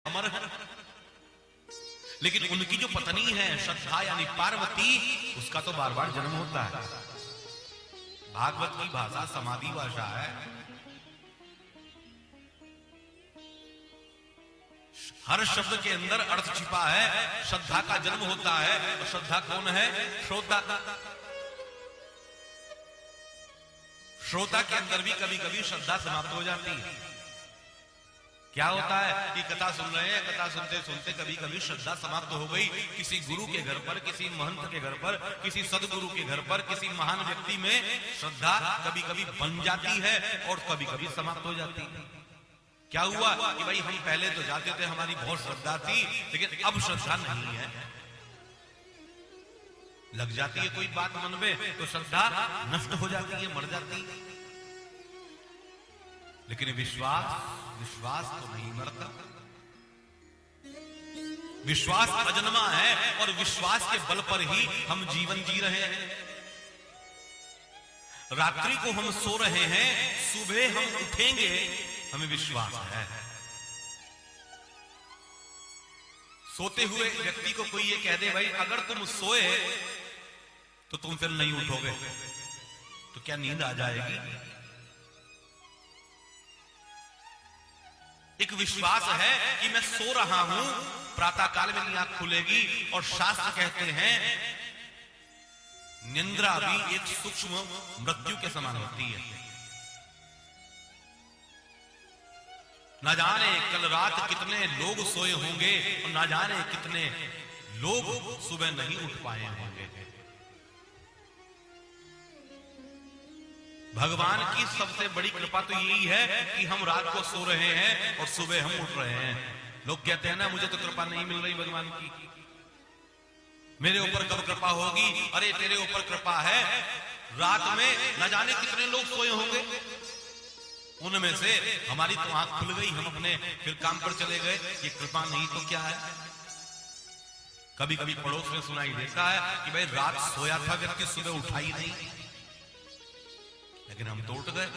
अमर है। लेकिन उनकी जो पत्नी है श्रद्धा यानी पार्वती, उसका तो बार बार जन्म होता है। भागवत की भाषा समाधि भाषा है। हर शब्द के अंदर अर्थ छिपा है। श्रद्धा का जन्म होता है। और श्रद्धा कौन है? श्रोता। श्रोता के अंदर भी कभी कभी श्रद्धा समाप्त हो जाती है। क्या होता है कि कथा सुन रहे हैं, कथा सुनते सुनते कभी कभी श्रद्धा समाप्त हो गई। किसी गुरु के घर पर, किसी महंत के घर पर, किसी सदगुरु के घर पर, किसी महान व्यक्ति में श्रद्धा कभी कभी बन जाती है और कभी कभी समाप्त हो जाती है। क्या हुआ कि भाई हम पहले तो जाते थे, हमारी बहुत श्रद्धा थी, लेकिन अब श्रद्धा नहीं है। लग जाती है कोई बात मन में तो श्रद्धा नष्ट हो जाती है, मर जाती है। लेकिन विश्वास तो नहीं मरता। विश्वास अजन्मा है और विश्वास के बल पर ही हम जीवन जी रहे हैं। रात्रि को हम सो रहे हैं, सुबह हम उठेंगे, हमें विश्वास है। सोते हुए व्यक्ति को कोई ये कह दे भाई अगर तुम सोए तो तुम फिर नहीं उठोगे, तो क्या नींद आ जाएगी? एक विश्वास है कि मैं सो रहा हूं, प्रातः काल में आंख खुलेगी। और शास्त्र कहते हैं निंद्रा भी एक सूक्ष्म मृत्यु के समान होती है। ना जाने कल रात कितने लोग सोए होंगे और ना जाने कितने लोग सुबह नहीं उठ पाए होंगे। भगवान की सबसे बड़ी कृपा तो यही है कि हम रात को सो रहे हैं और सुबह हम उठ रहे हैं। लोग कहते हैं ना मुझे तो कृपा नहीं मिल रही भगवान की, मेरे ऊपर कब कृपा होगी? अरे तेरे ऊपर कृपा है। रात में न जाने कितने लोग सोए होंगे, उनमें से हमारी तो आंख खुल गई, हम अपने फिर काम पर चले गए। ये कृपा नहीं तो क्या है? कभी कभी पड़ोस में सुनाई देता है कि भाई रात सोया था व्यक्ति, सुबह उठा ही नहीं, लेकिन हम तो उठ गए।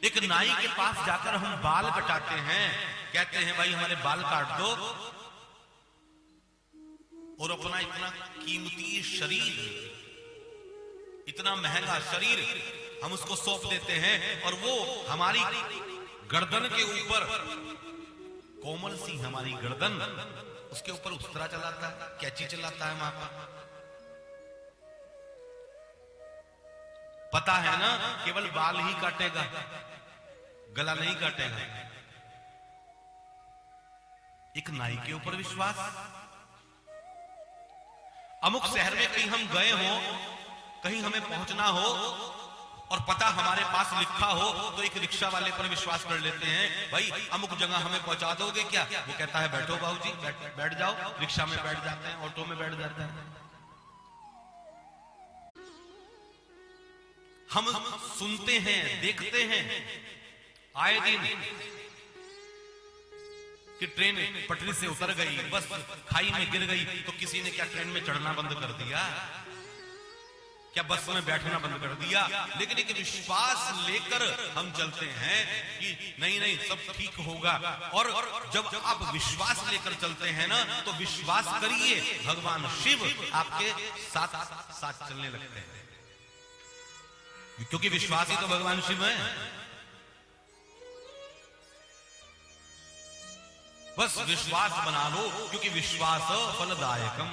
एक नाई के पास जाकर हम बाल कटाते हैं, कहते हैं भाई हमारे बाल काट दो, और अपना इतना कीमती शरीर, इतना महंगा शरीर हम उसको सौंप देते हैं और वो हमारी गर्दन के ऊपर, कोमल सी हमारी गर्दन, उसके ऊपर उस्तरा चलाता है, कैंची चलाता है। वहां पर पता है ना केवल बाल ही काटेगा, गला नहीं काटेगा। एक नाई के ऊपर विश्वास। अमुक शहर में कहीं हम गए हो, कहीं हमें पहुंचना हो और पता हमारे पास लिखा हो, तो एक रिक्शा वाले पर विश्वास कर लेते हैं, भाई अमुक जगह हमें पहुंचा दोगे क्या? वो कहता है बैठो बाबूजी, बैठ जाओ। रिक्शा में बैठ जाते हैं, ऑटो में बैठ जाते हैं। हम सुनते हैं, देखते हैं आए दिन कि ट्रेन पटरी से उतर गई, बस खाई में गिर गई, तो किसी ने क्या ट्रेन में चढ़ना बंद कर दिया? क्या बस में बैठना बंद कर दिया? लेकिन एक विश्वास लेकर हम चलते हैं कि नहीं नहीं सब ठीक होगा। और जब आप विश्वास लेकर चलते हैं ना, तो विश्वास करिए भगवान शिव आपके साथ साथ चलने लगते हैं, क्योंकि विश्वास ही तो भगवान शिव है। बस विश्वास बना लो, क्योंकि विश्वास फलदायकम।